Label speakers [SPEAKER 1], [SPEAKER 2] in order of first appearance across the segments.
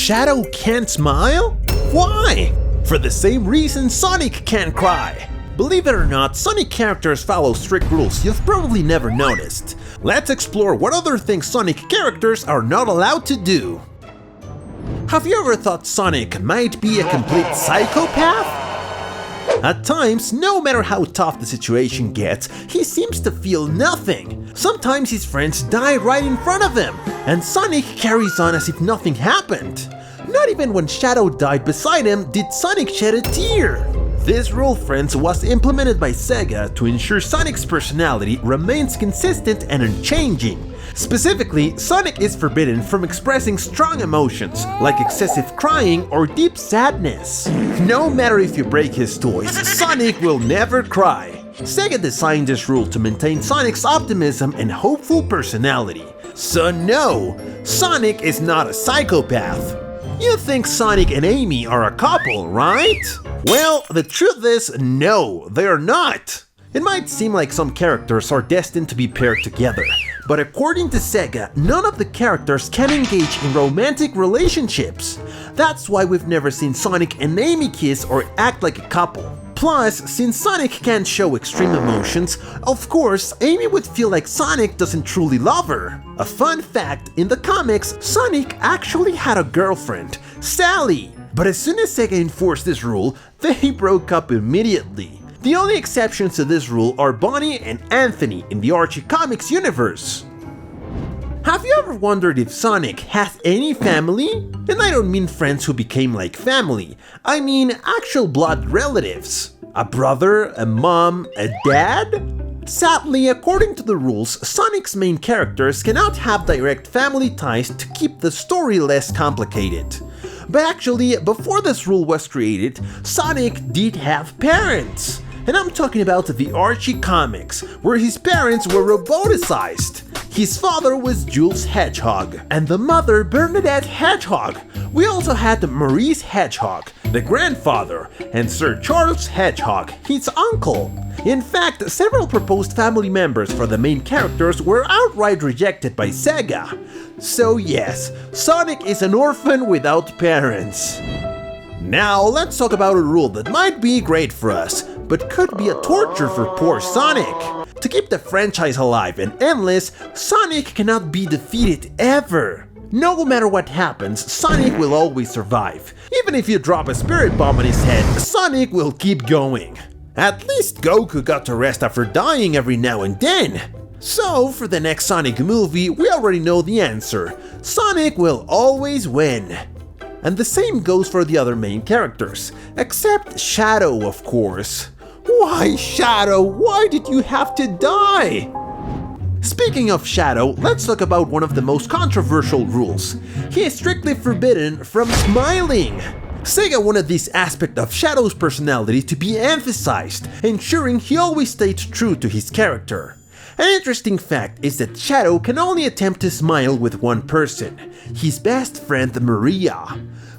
[SPEAKER 1] Shadow can't smile? Why? For the same reason Sonic can't cry. Believe it or not, Sonic characters follow strict rules you've probably never noticed. Let's explore what other things Sonic characters are not allowed to do. Have you ever thought Sonic might be a complete psychopath? At times, no matter how tough the situation gets, he seems to feel nothing. Sometimes his friends die right in front of him, and Sonic carries on as if nothing happened. Not even when Shadow died beside him did Sonic shed a tear. This rule, friends, was implemented by Sega to ensure Sonic's personality remains consistent and unchanging. Specifically, Sonic is forbidden from expressing strong emotions, like excessive crying or deep sadness. No matter if you break his toys, Sonic will never cry. Sega designed this rule to maintain Sonic's optimism and hopeful personality. So no, Sonic is not a psychopath. You think Sonic and Amy are a couple, right? Well, the truth is, no, they're not. It might seem like some characters are destined to be paired together, but according to Sega, none of the characters can engage in romantic relationships. That's why we've never seen Sonic and Amy kiss or act like a couple. Plus, since Sonic can't show extreme emotions, of course, Amy would feel like Sonic doesn't truly love her. A fun fact, in the comics, Sonic actually had a girlfriend, Sally. But as soon as Sega enforced this rule, they broke up immediately. The only exceptions to this rule are Bonnie and Anthony in the Archie Comics universe. Have you ever wondered if Sonic has any family? And I don't mean friends who became like family, I mean actual blood relatives. A brother, a mom, a dad? Sadly, according to the rules, Sonic's main characters cannot have direct family ties to keep the story less complicated. But actually, before this rule was created, Sonic did have parents. And I'm talking about the Archie comics, where his parents were roboticized. His father was Jules Hedgehog, and the mother Bernadette Hedgehog. We also had Maurice Hedgehog, the grandfather, and Sir Charles Hedgehog, his uncle. In fact, several proposed family members for the main characters were outright rejected by Sega. So yes, Sonic is an orphan without parents. Now let's talk about a rule that might be great for us, but could be a torture for poor Sonic. To keep the franchise alive and endless, Sonic cannot be defeated ever. No matter what happens, Sonic will always survive. Even if you drop a spirit bomb on his head, Sonic will keep going. At least Goku got to rest after dying every now and then. So, for the next Sonic movie, we already know the answer. Sonic will always win. And the same goes for the other main characters, except Shadow, of course. Why, Shadow? Why did you have to die? Speaking of Shadow, let's talk about one of the most controversial rules. He is strictly forbidden from smiling. Sega wanted this aspect of Shadow's personality to be emphasized, ensuring he always stayed true to his character. An interesting fact is that Shadow can only attempt to smile with one person, his best friend Maria.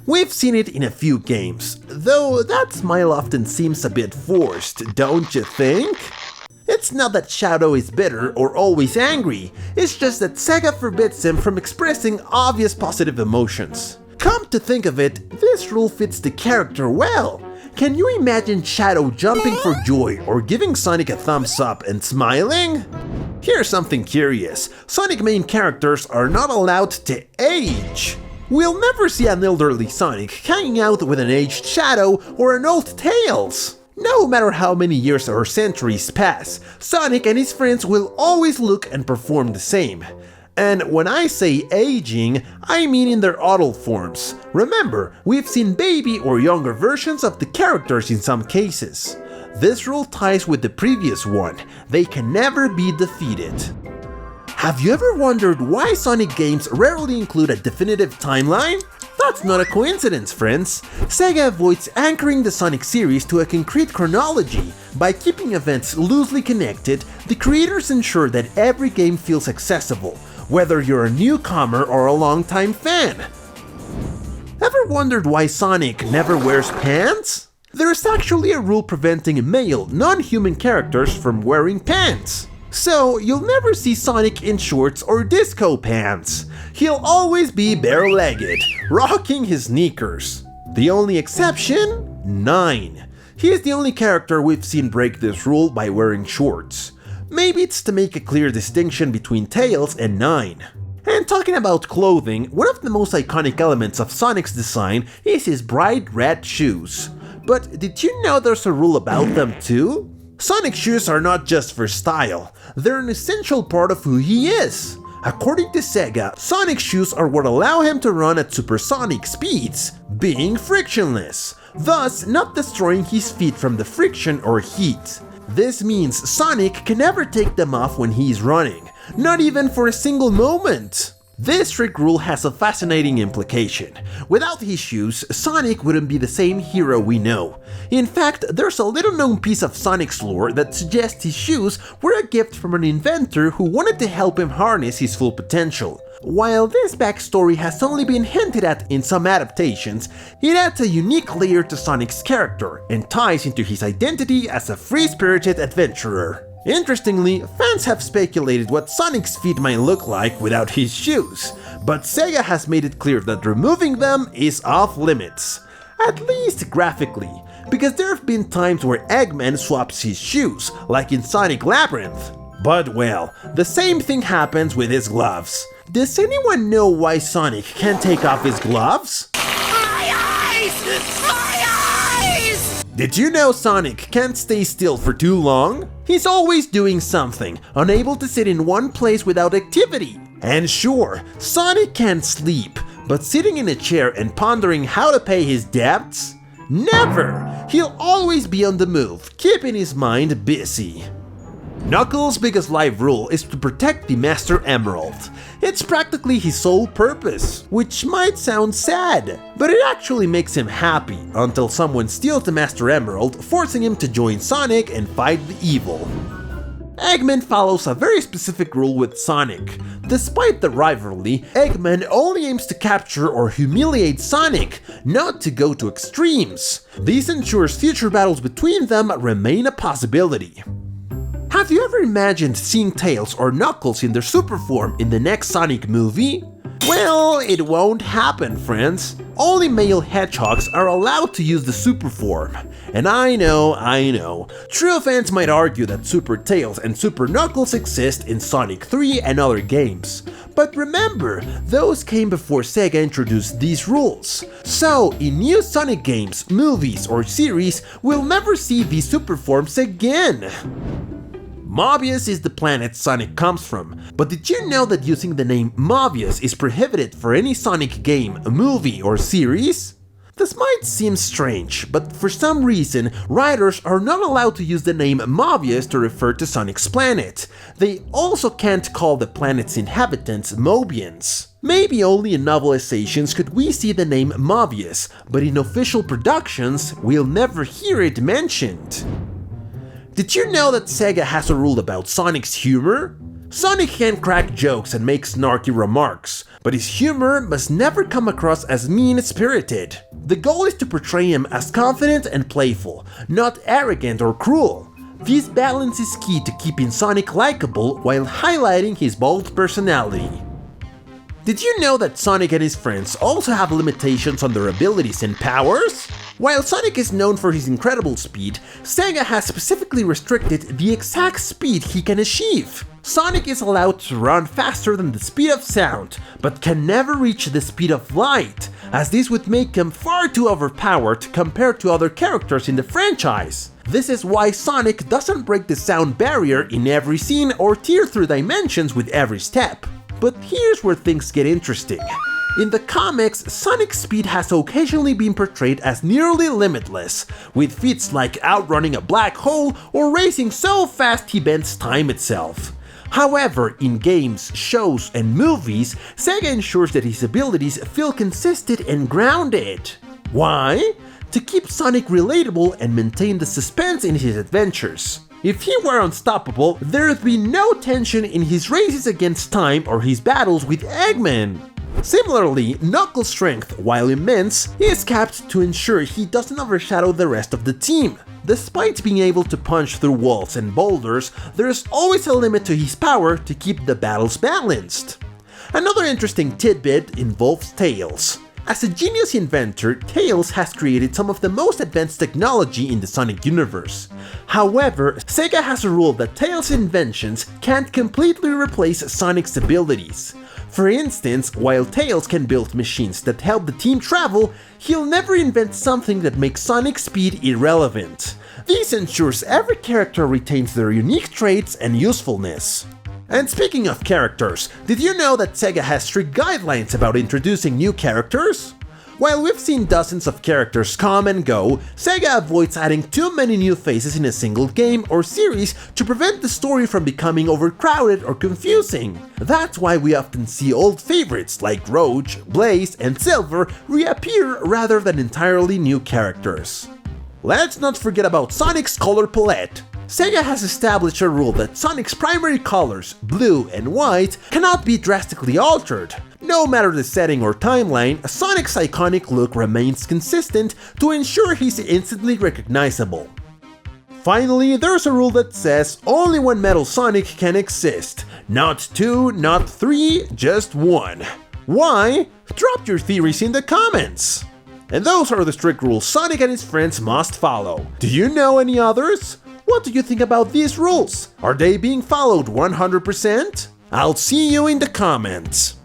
[SPEAKER 1] We've seen it in a few games, though that smile often seems a bit forced, don't you think? It's not that Shadow is bitter or always angry, it's just that Sega forbids him from expressing obvious positive emotions. Come to think of it, this rule fits the character well. Can you imagine Shadow jumping for joy or giving Sonic a thumbs up and smiling? Here's something curious, Sonic main characters are not allowed to age. We'll never see an elderly Sonic hanging out with an aged Shadow or an old Tails. No matter how many years or centuries pass, Sonic and his friends will always look and perform the same. And when I say aging, I mean in their adult forms. Remember, we've seen baby or younger versions of the characters in some cases. This rule ties with the previous one, they can never be defeated. Have you ever wondered why Sonic games rarely include a definitive timeline? That's not a coincidence, friends. Sega avoids anchoring the Sonic series to a concrete chronology. By keeping events loosely connected, the creators ensure that every game feels accessible, whether you're a newcomer or a longtime fan. Ever wondered why Sonic never wears pants? There's actually a rule preventing male, non-human characters from wearing pants. So you'll never see Sonic in shorts or disco pants. He'll always be bare-legged, rocking his sneakers. The only exception? 9. He is the only character we've seen break this rule by wearing shorts. Maybe it's to make a clear distinction between Tails and 9. And talking about clothing, one of the most iconic elements of Sonic's design is his bright red shoes. But did you know there's a rule about them too? Sonic shoes are not just for style, they're an essential part of who he is. According to Sega, Sonic shoes are what allow him to run at supersonic speeds, being frictionless, thus not destroying his feet from the friction or heat. This means Sonic can never take them off when he's running, not even for a single moment. This strict rule has a fascinating implication. Without his shoes, Sonic wouldn't be the same hero we know. In fact, there's a little known piece of Sonic's lore that suggests his shoes were a gift from an inventor who wanted to help him harness his full potential. While this backstory has only been hinted at in some adaptations, it adds a unique layer to Sonic's character and ties into his identity as a free-spirited adventurer. Interestingly, fans have speculated what Sonic's feet might look like without his shoes, but Sega has made it clear that removing them is off limits. At least graphically, because there have been times where Eggman swaps his shoes, like in Sonic Labyrinth. But well, the same thing happens with his gloves. Does anyone know why Sonic can't take off his gloves?
[SPEAKER 2] My eyes! My eyes!
[SPEAKER 1] Did you know Sonic can't stay still for too long? He's always doing something, unable to sit in one place without activity. And sure, Sonic can't sleep, but sitting in a chair and pondering how to pay his debts? Never! He'll always be on the move, keeping his mind busy. Knuckles' biggest life rule is to protect the Master Emerald. It's practically his sole purpose, which might sound sad, but it actually makes him happy until someone steals the Master Emerald, forcing him to join Sonic and fight the evil. Eggman follows a very specific rule with Sonic. Despite the rivalry, Eggman only aims to capture or humiliate Sonic, not to go to extremes. This ensures future battles between them remain a possibility. Have you ever imagined seeing Tails or Knuckles in their super form in the next Sonic movie? Well, it won't happen, friends. Only male hedgehogs are allowed to use the super form. And I know, true fans might argue that Super Tails and Super Knuckles exist in Sonic 3 and other games. But remember, those came before Sega introduced these rules. So, in new Sonic games, movies, or series, we'll never see these super forms again. Mobius is the planet Sonic comes from, but did you know that using the name Mobius is prohibited for any Sonic game, movie, or series? This might seem strange, but for some reason, writers are not allowed to use the name Mobius to refer to Sonic's planet. They also can't call the planet's inhabitants Mobians. Maybe only in novelizations could we see the name Mobius, but in official productions, we'll never hear it mentioned. Did you know that Sega has a rule about Sonic's humor? Sonic can crack jokes and make snarky remarks, but his humor must never come across as mean-spirited. The goal is to portray him as confident and playful, not arrogant or cruel. This balance is key to keeping Sonic likable while highlighting his bold personality. Did you know that Sonic and his friends also have limitations on their abilities and powers? While Sonic is known for his incredible speed, Sega has specifically restricted the exact speed he can achieve. Sonic is allowed to run faster than the speed of sound, but can never reach the speed of light, as this would make him far too overpowered compared to other characters in the franchise. This is why Sonic doesn't break the sound barrier in every scene or tear through dimensions with every step. But here's where things get interesting. In the comics, Sonic's speed has occasionally been portrayed as nearly limitless, with feats like outrunning a black hole or racing so fast he bends time itself. However, in games, shows, and movies, Sega ensures that his abilities feel consistent and grounded. Why? To keep Sonic relatable and maintain the suspense in his adventures. If he were unstoppable, there'd be no tension in his races against time or his battles with Eggman. Similarly, Knuckles' strength, while immense, is capped to ensure he doesn't overshadow the rest of the team. Despite being able to punch through walls and boulders, there's always a limit to his power to keep the battles balanced. Another interesting tidbit involves Tails. As a genius inventor, Tails has created some of the most advanced technology in the Sonic universe. However, Sega has a rule that Tails' inventions can't completely replace Sonic's abilities. For instance, while Tails can build machines that help the team travel, he'll never invent something that makes Sonic's speed irrelevant. This ensures every character retains their unique traits and usefulness. And speaking of characters, did you know that Sega has strict guidelines about introducing new characters? While we've seen dozens of characters come and go, Sega avoids adding too many new faces in a single game or series to prevent the story from becoming overcrowded or confusing. That's why we often see old favorites like Roach, Blaze, and Silver reappear rather than entirely new characters. Let's not forget about Sonic's color palette. Sega has established a rule that Sonic's primary colors, blue and white, cannot be drastically altered. No matter the setting or timeline, Sonic's iconic look remains consistent to ensure he's instantly recognizable. Finally, there's a rule that says only one Metal Sonic can exist. Not two, not three, just one. Why? Drop your theories in the comments! And those are the strict rules Sonic and his friends must follow. Do you know any others? What do you think about these rules? Are they being followed 100%? I'll see you in the comments.